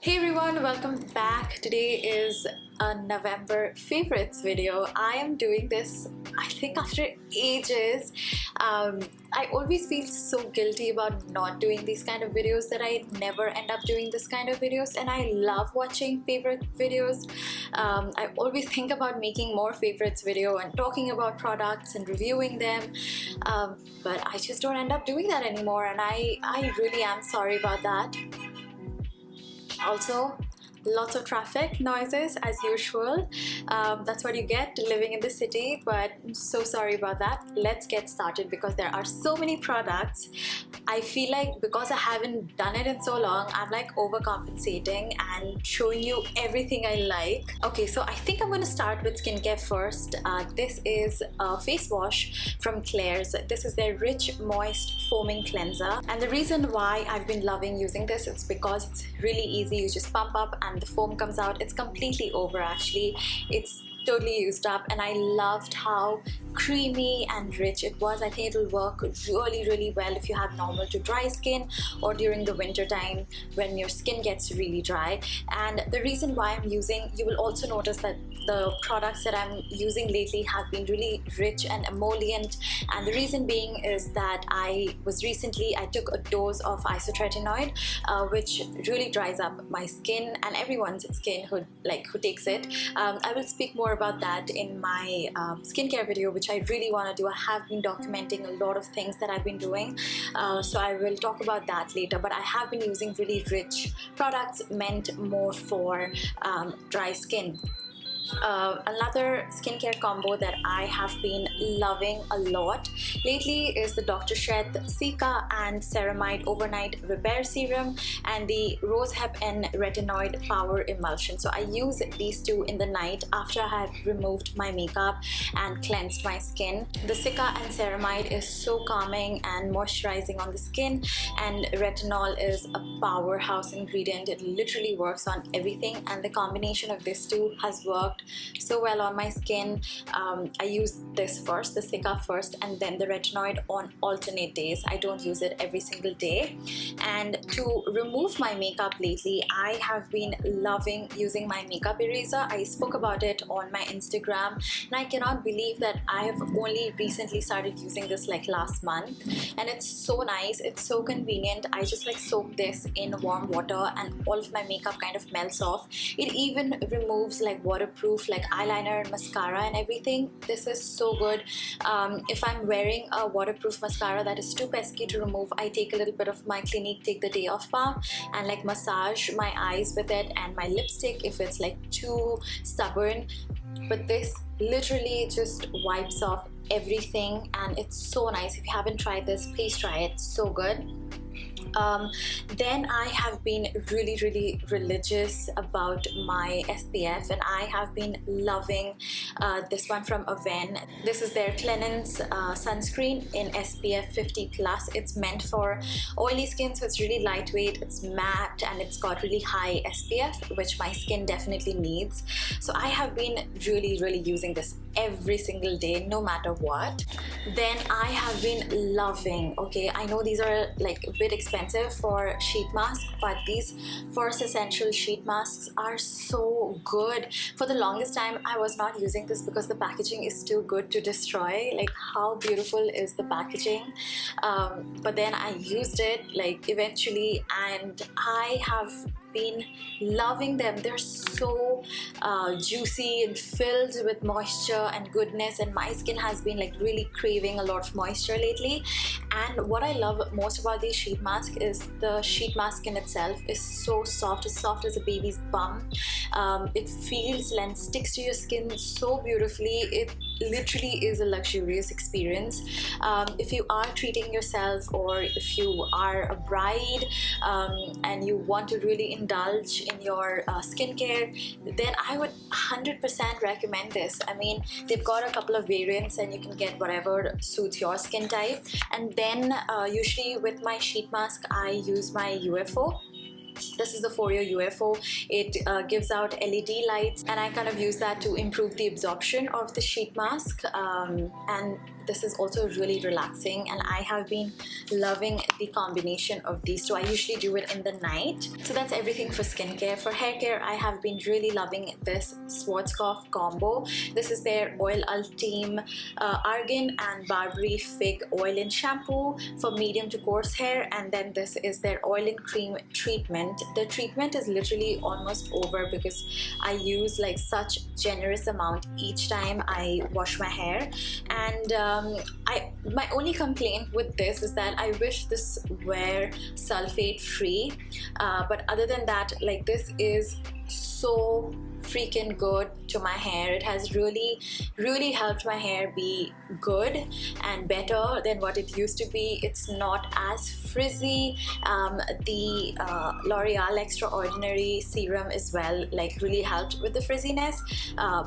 Hey everyone, welcome back. Today is a November favorites video. I am doing this, I think, after ages. I always feel so guilty about not doing these kind of videos that I never end up doing this kind of videos, and I love watching favorite videos. I always think about making more favorites video and talking about products and reviewing them, but I just don't end up doing that anymore, and I really am sorry about that. Also, lots of traffic noises as usual. That's what you get living in the city, but I'm so sorry about that. Let's get started because there are so many products. I feel like because I haven't done it in so long, I'm like overcompensating and showing you everything I like. Okay, so I think I'm going to start with skincare first. This is a face wash from Klairs. This is their Rich Moist Foaming Cleanser, and the reason why I've been loving using this is because it's really easy. You just pump up and the foam comes out. It's completely over actually. It's totally used up, and I loved how creamy and rich it was. I think it'll work really well if you have normal to dry skin or during the winter time when your skin gets really dry. And the reason why I'm using, you will also notice that the products that I'm using lately have been really rich and emollient, and the reason being is that I took a dose of Retinoid, which really dries up my skin and everyone's skin who takes it. I will speak more about that in my skincare video, which I really want to do. I have been documenting a lot of things that I've been doing, so I will talk about that later, but I have been using really rich products meant more for dry skin. Another skincare combo that I have been loving a lot lately is the Dr. Sheth Cica and Ceramide Overnight Repair Serum and the Rosehip and Retinoid Power Emulsion. So I use these two in the night after I have removed my makeup and cleansed my skin. The Cica and Ceramide is so calming and moisturizing on the skin, and retinol is a powerhouse ingredient. It literally works on everything, and the combination of these two has worked so well on my skin. I use this first, the Cica first, and then the retinoid on alternate days. I don't use it every single day. And to remove my makeup lately, I have been loving using my makeup eraser. I spoke about it on my Instagram, and I cannot believe that I have only recently started using this like last month, and it's so nice. It's so convenient. I just soak this in warm water and all of my makeup kind of melts off. It even removes waterproof eyeliner and mascara and everything. This is so good. If I'm wearing a waterproof mascara that is too pesky to remove, I take a little bit of my Clinique Take the Day Off balm and massage my eyes with it, and my lipstick if it's too stubborn. But this literally just wipes off everything, and it's so nice. If you haven't tried this, please try it. It's so good. Then I have been really religious about my SPF, and I have been loving this one from Aven. This is their Cleanse sunscreen in SPF 50+. It's meant for oily skin, so it's really lightweight, it's matte, and it's got really high SPF, which my skin definitely needs. So I have been really using this every single day, no matter what. Then I have been loving, okay, I know these are a bit expensive for sheet mask, but these First Essential sheet masks are so good. For the longest time I was not using this because the packaging is too good to destroy. How beautiful is the packaging? But then I used it eventually, and I have been loving them. They're so juicy and filled with moisture and goodness, and my skin has been really craving a lot of moisture lately. And what I love most about these sheet masks is the sheet mask in itself is so soft, as soft as a baby's bum. It feels and sticks to your skin so beautifully. It literally is a luxurious experience. If you are treating yourself, or if you are a bride and you want to really indulge in your skincare, then I would 100% recommend this. I mean, they've got a couple of variants and you can get whatever suits your skin type. And then usually with my sheet mask I use my UFO. This is the Foreo UFO. It gives out LED lights, and I kind of use that to improve the absorption of the sheet mask. And this is also really relaxing, and I have been loving the combination of these two. I usually do it in the night. So that's everything for skincare. For hair care, I have been really loving this Schwarzkopf combo. This is their Oil Ultime Argan and Barberry Fig Oil and Shampoo for medium to coarse hair, and then this is their Oil and Cream treatment. The treatment is literally almost over because I use like such generous amount each time I wash my hair. And my only complaint with this is that I wish this were sulfate free, but other than that, like, this is so freaking good to my hair. It has really helped my hair be good and better than what it used to be. It's not as frizzy. The L'Oreal Extraordinary Serum as well, like, really helped with the frizziness,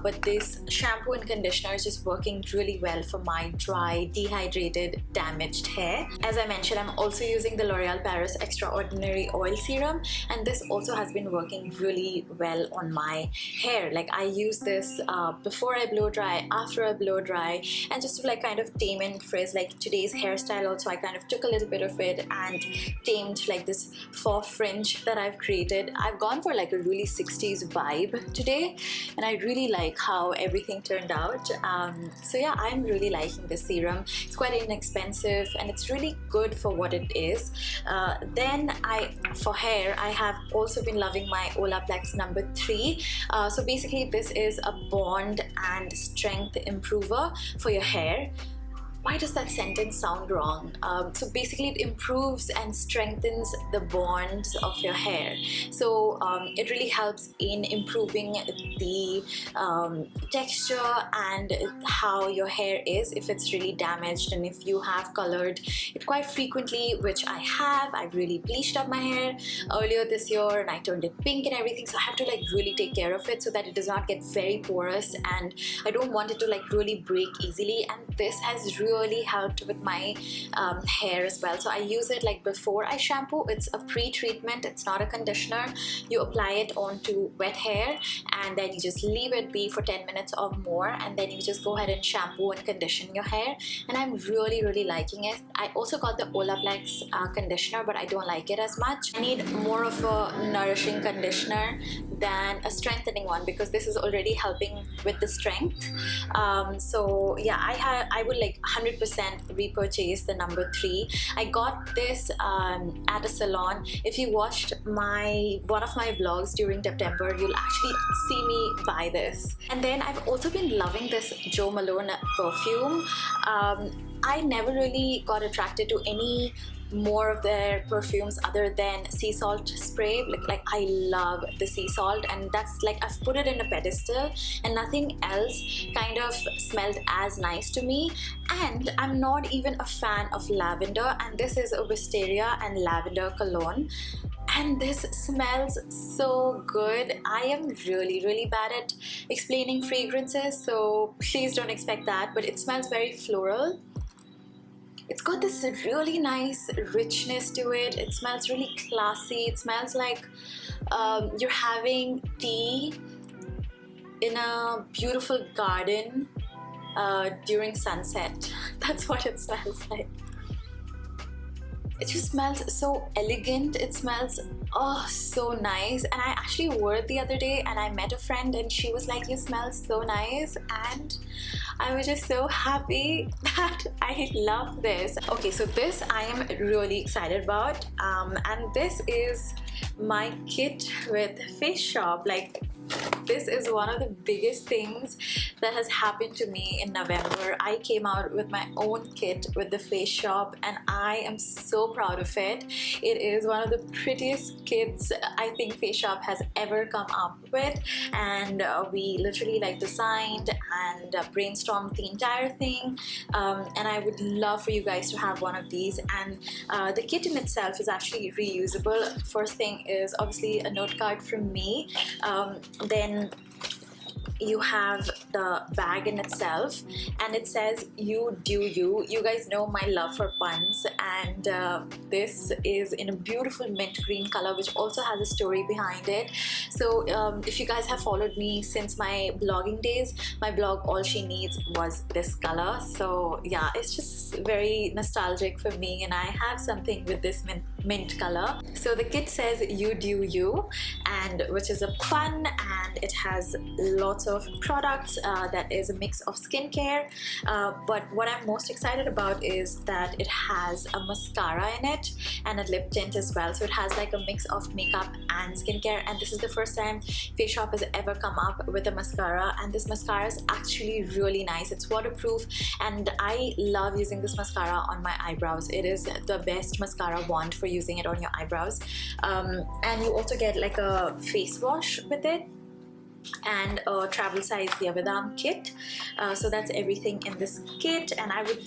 but this shampoo and conditioner is just working really well for my dry, dehydrated, damaged hair. As I mentioned, I'm also using the L'Oreal Paris Extraordinary Oil Serum, and this also has been working really well on my hair. Like, I use this before I blow dry, after I blow dry, and just to like kind of tame and frizz. Like today's hairstyle also, I kind of took a little bit of it and tamed like this faux fringe that I've created. I've gone for like a really 60s vibe today, and I really like how everything turned out. So yeah, I'm really liking this serum. It's quite inexpensive and it's really good for what it is. Then for hair, I have also been loving my Olaplex number 3. So basically this is a bond and strength improver for your hair. Why does that sentence sound wrong? So basically it improves and strengthens the bonds of your hair. So it really helps in improving the texture and how your hair is, if it's really damaged and if you have colored it quite frequently, which I have. I've really bleached up my hair earlier this year and I turned it pink and everything, so I have to like really take care of it so that it does not get very porous, and I don't want it to like really break easily. And this has really helped with my hair as well. So I use it like before I shampoo. It's a pre-treatment, it's not a conditioner. You apply it onto wet hair and then you just leave it be for 10 minutes or more, and then you just go ahead and shampoo and condition your hair, and I'm really liking it. I also got the Olaplex conditioner, but I don't like it as much. I need more of a nourishing conditioner than a strengthening one because this is already helping with the strength. So yeah, I would like 100% repurchase the number 3. I got this at a salon. If you watched one of my vlogs during September, you'll actually see me buy this. And then I've also been loving this Jo Malone perfume. I never really got attracted to any more of their perfumes other than sea salt spray. Like I love the sea salt, and that's like I've put it in a pedestal, and nothing else kind of smelled as nice to me. And I'm not even a fan of lavender, and this is a Wisteria and lavender cologne, and this smells so good. I am really bad at explaining fragrances, so please don't expect that, but it smells very floral. It's got this really nice richness to it. It smells really classy. It smells like you're having tea in a beautiful garden during sunset. That's what it smells like. It just smells so elegant. It smells so nice. And I actually wore it the other day and I met a friend and she was like, you smell so nice, and I was just so happy that I love this. Okay, so this I am really excited about, and this is my kit with Face Shop. Like, this is one of the biggest things that has happened to me in November. I came out with my own kit with the Face Shop and I am so proud of it. It is one of the prettiest kits I think Face Shop has ever come up with, and we literally like designed and brainstormed the entire thing, and I would love for you guys to have one of these. And the kit in itself is actually reusable. First thing is obviously a note card from me, then you have the bag in itself, and it says "You do you." You guys know my love for puns, and this is in a beautiful mint green color, which also has a story behind it. So if you guys have followed me since my blogging days, my blog All She Needs was this color. So yeah, it's just very nostalgic for me, and I have something with this mint color. So the kit says "You do you," and which is a pun, and it has lots of products that is a mix of skincare, but what I'm most excited about is that it has a mascara in it and a lip tint as well. So it has like a mix of makeup and skincare, and this is the first time Face Shop has ever come up with a mascara, and this mascara is actually really nice. It's waterproof, and I love using this mascara on my eyebrows. It is the best mascara wand for using it on your eyebrows. And you also get like a face wash with it and a travel size Yavadam kit. So that's everything in this kit, and I would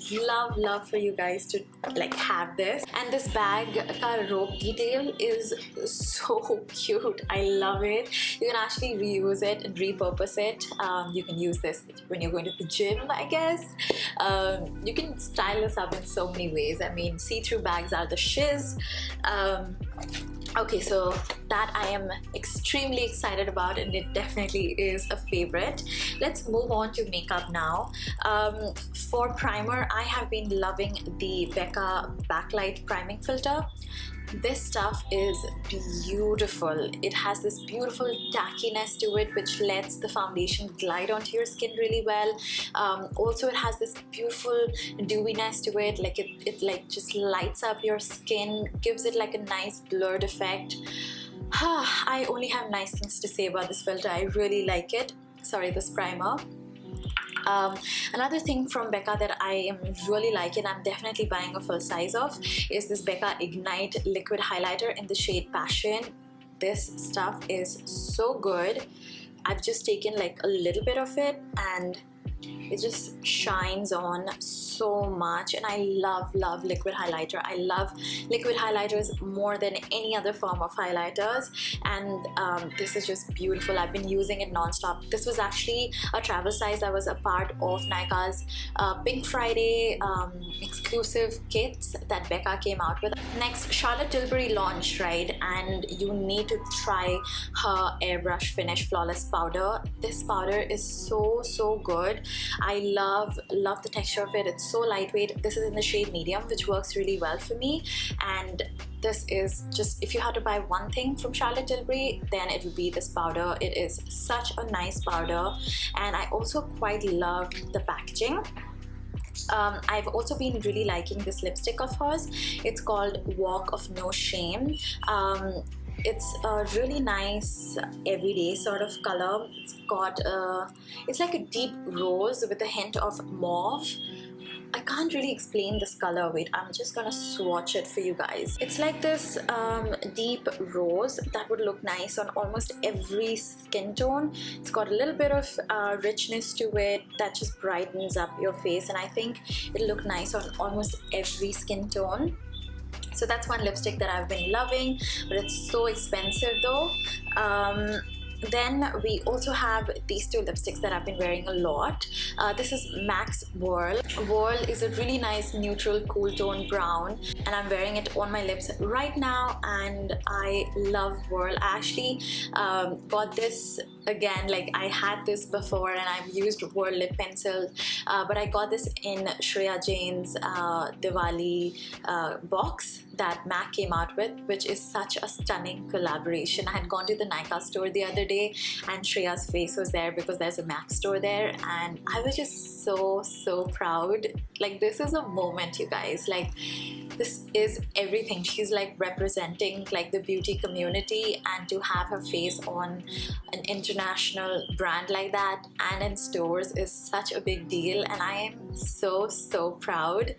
love for you guys to like have this. And this bag ka rope detail is so cute. I love it. You can actually reuse it and repurpose it. You can use this when you're going to the gym, I guess. You can style this up in so many ways. I mean, see-through bags are the shiz. Okay, so that I am extremely excited about, and it definitely is a favorite. Let's move on to makeup now. For primer, I have been loving the Becca Backlight Priming Filter. This stuff is beautiful. It has this beautiful tackiness to it, which lets the foundation glide onto your skin really well. Also, it has this beautiful dewiness to it. Like it like just lights up your skin, gives it like a nice blurred effect. I only have nice things to say about this filter. I really like it. Sorry, this primer. Another thing from Becca that I am really liking, I'm definitely buying a full size of, is this Becca Ignite Liquid Highlighter in the shade Passion. This stuff is so good. I've just taken like a little bit of it, and it just shines on so much, and I love liquid highlighter. I love liquid highlighters more than any other form of highlighters, and this is just beautiful. I've been using it non-stop. This was actually a travel size that was a part of Nykaa's Pink Friday exclusive kits that Becca came out with. Next, Charlotte Tilbury launched, right, and you need to try her Airbrush Finish Flawless Powder. This powder is so good. I love the texture of it. It's so lightweight. This is in the shade medium, which works really well for me, and this is just, if you had to buy one thing from Charlotte Tilbury, then it would be this powder. It is such a nice powder, and I also quite love the packaging. I've also been really liking this lipstick of hers. It's called Walk of No Shame. It's a really nice everyday sort of color. It's got it's like a deep rose with a hint of mauve. I can't really explain this color. Wait, I'm just gonna swatch it for you guys. It's like this deep rose that would look nice on almost every skin tone. It's got a little bit of richness to it that just brightens up your face, and I think it'll look nice on almost every skin tone. So that's one lipstick that I've been loving, but it's so expensive though. Then we also have these two lipsticks that I've been wearing a lot. This is MAC's Whirl. Whirl is a really nice neutral cool tone brown, and I'm wearing it on my lips right now, and I love Whirl. I actually got this again, like I had this before and I've used Whirl lip pencil, but I got this in Shreya Jain's Diwali box that MAC came out with, which is such a stunning collaboration. I had gone to the Nykaa store the other day, and Shreya's face was there because there's a MAC store there, and I was just so proud. Like, this is a moment, you guys. Like, this is everything. She's like representing like the beauty community, and to have her face on an international brand like that and in stores is such a big deal, and I am so proud.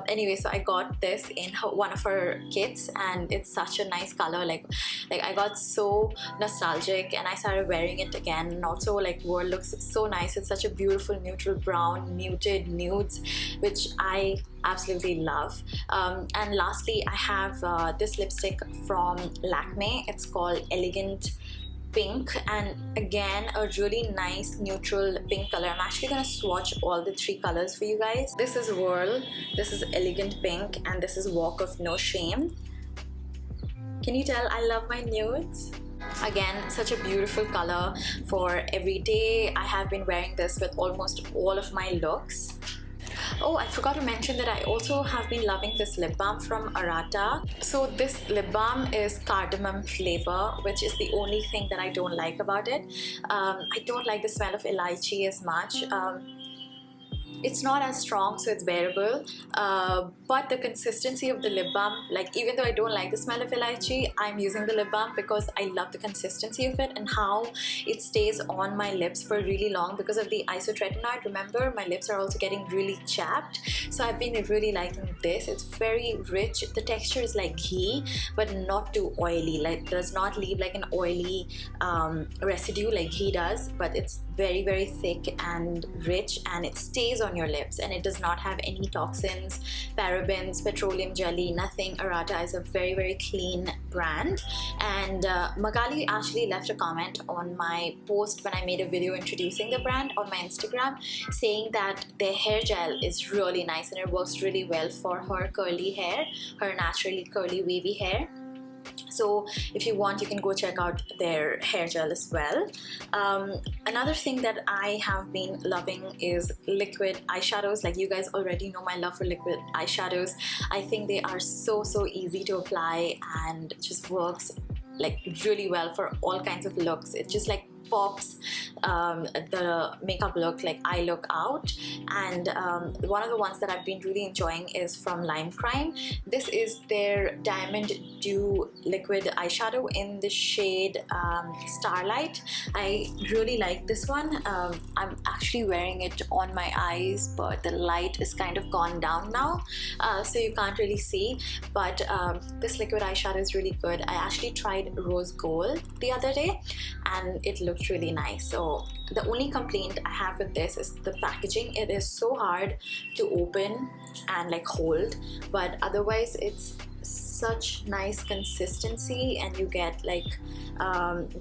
Anyway, so I got this in one of her kits, and it's such a nice color. Like I got so nostalgic and I started wearing it again, and also like Whirl looks so nice. It's such a beautiful neutral brown, muted nudes, which I absolutely love. And lastly, I have this lipstick from Lakme. It's called Elegant pink, and again a really nice neutral pink color. I'm actually gonna swatch all the 3 colors for you guys. This is Whirl, this is Elegant Pink, and this is Walk of No Shame. Can you tell I love my nudes? Again, such a beautiful color for every day. I have been wearing this with almost all of my looks. Oh, I forgot to mention that I also have been loving this lip balm from Errata. So this lip balm is cardamom flavor, which is the only thing that I don't like about it. I don't like the smell of elaichi as much. It's not as strong, so it's bearable, but the consistency of the lip balm, like even though I don't like the smell of elaichi, I'm using the lip balm because I love the consistency of it and how it stays on my lips for really long because of the isotretinoid. Remember, my lips are also getting really chapped, so I've been really liking this. It's very rich. The texture is like ghee, but not too oily. Like, does not leave like an oily residue like ghee does, but it's very, very thick and rich, and it stays on your lips, and it does not have any toxins, parabens, petroleum jelly, nothing. Errata is a very, very clean brand. And Magali actually left a comment on my post when I made a video introducing the brand on my Instagram, saying that their hair gel is really nice and it works really well for her curly hair, her naturally curly wavy hair. So if you want, you can go check out their hair gel as well. Another thing that I have been loving is liquid eyeshadows. Like, you guys already know my love for liquid eyeshadows. I think they are so easy to apply and just works like really well for all kinds of looks. It just like pops the makeup look, like eye look out. And one of the ones that I've been really enjoying is from Lime Crime. This is their Diamond Dew liquid eyeshadow in the shade Starlight. I really like this one. I'm actually wearing it on my eyes, but the light is kind of gone down now, so you can't really see, but this liquid eyeshadow is really good. I actually tried Rose Gold the other day and it looked really nice. So the only complaint I have with this is the packaging. It is so hard to open and like hold, but otherwise it's such nice consistency, and you get like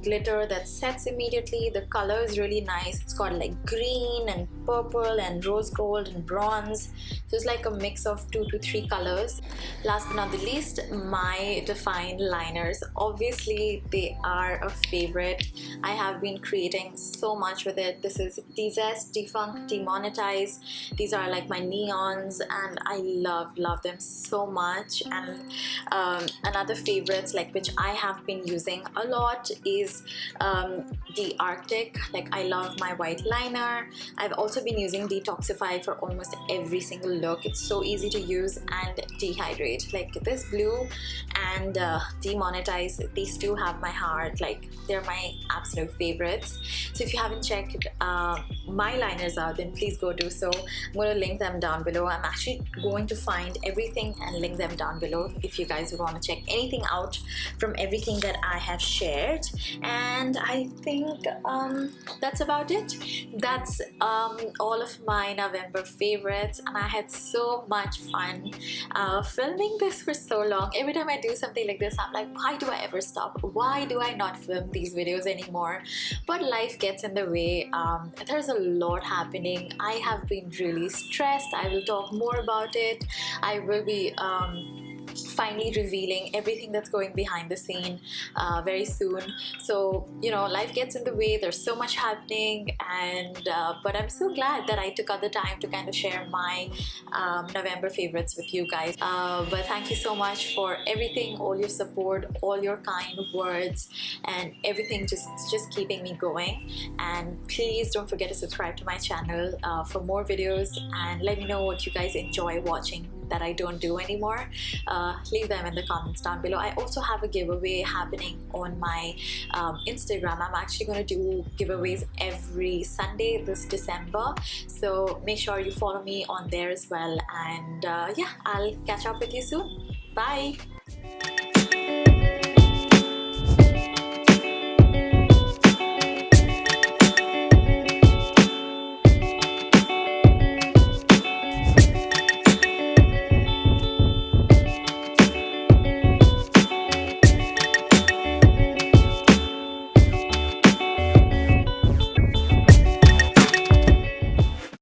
glitter that sets immediately. The color is really nice. It's got like green and purple and rose gold and bronze, so it's like a mix of 2 to 3 colors. Last but not the least, my Define liners. Obviously they are a favorite. I have been creating so much with it. This is Desist, Defunk, Demonetize. These are like my neons and I love them so much. And another favorites like which I have been using a lot is the Arctic. Like, I love my white liner. I've also been using Detoxify for almost every single look. It's so easy to use, and Dehydrate. Like this blue and Demonetize, these two have my heart. Like, they're my absolute favorites. So if you haven't checked my liners out, then please go do so. I'm going to link them down below. I'm actually going to find everything and link them down below if you guys want to check anything out from everything that I have shared. And I think that's about it. That's all of my November favorites, and I had so much fun filming this for so long. Every time I do something like this, I'm like, why do I ever stop? Why do I not film these videos anymore? But life gets in the way. There's a lot happening. I have been really stressed. I will talk more about it. I will be finally revealing everything that's going behind the scene very soon. So, you know, life gets in the way. There's so much happening, and but I'm so glad that I took out the time to kind of share my November favorites with you guys. But thank you so much for everything, all your support, all your kind words, and everything just keeping me going. And please don't forget to subscribe to my channel for more videos, and let me know what you guys enjoy watching that I don't do anymore. Leave them in the comments down below. I also have a giveaway happening on my Instagram. I'm actually going to do giveaways every Sunday this December, so make sure you follow me on there as well. And yeah, I'll catch up with you soon. Bye.